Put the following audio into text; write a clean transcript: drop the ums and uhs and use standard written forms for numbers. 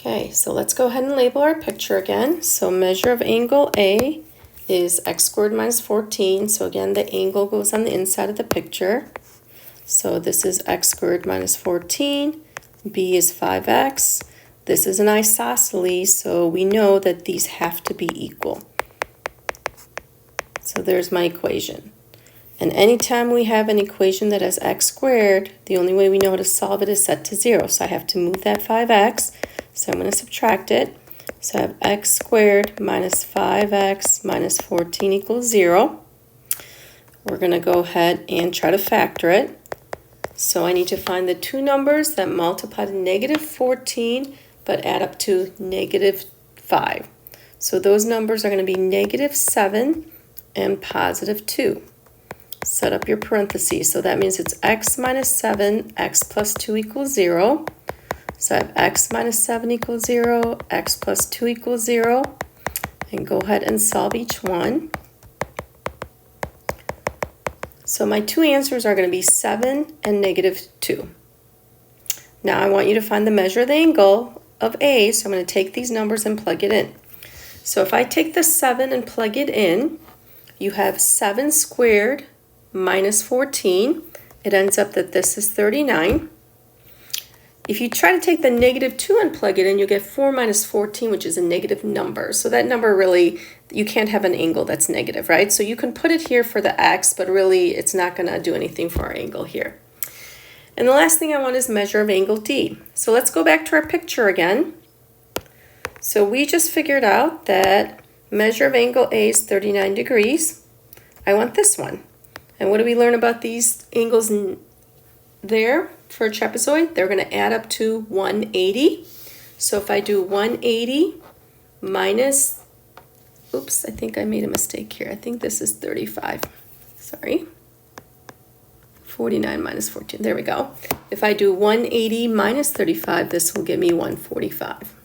Okay, so let's go ahead and label our picture again. So measure of angle A is x squared minus 14. So again, the angle goes on the inside of the picture. So this is x squared minus 14. B is 5x. This is an isosceles, so we know that these have to be equal. So there's my equation. And anytime we have an equation that has x squared, the only way we know how to solve it is set to 0. So I have to move that 5x. So I'm going to subtract it. So I have x squared minus 5x minus 14 equals 0. We're going to go ahead and try to factor it. So I need to find the two numbers that multiply to negative 14 but add up to negative 5. So those numbers are going to be negative 7 and positive 2. Set up your parentheses. So that means it's x minus 7, x plus 2 equals 0. So I have x minus 7 equals 0, x plus 2 equals 0. And go ahead and solve each one. So my two answers are going to be 7 and negative 2. Now I want you to find the measure of the angle of A, so I'm going to take these numbers and plug it in. So if I take the 7 and plug it in, you have 7 squared minus 14. It ends up that this is 39. If you try to take the negative 2 and plug it in, you'll get 4 minus 14, which is a negative number. So that number really, you can't have an angle that's negative, right? So you can put it here for the x, but really it's not going to do anything for our angle here. And the last thing I want is measure of angle D. So let's go back to our picture again. So we just figured out that measure of angle A is 39 degrees. I want this one. And what do we learn about these angles there for a trapezoid? They're going to add up to 180. So if I do 180 minus, oops, I think I made a mistake here. I think this is 35. Sorry. 49 minus 14. There we go. If I do 180 minus 35, this will give me 145.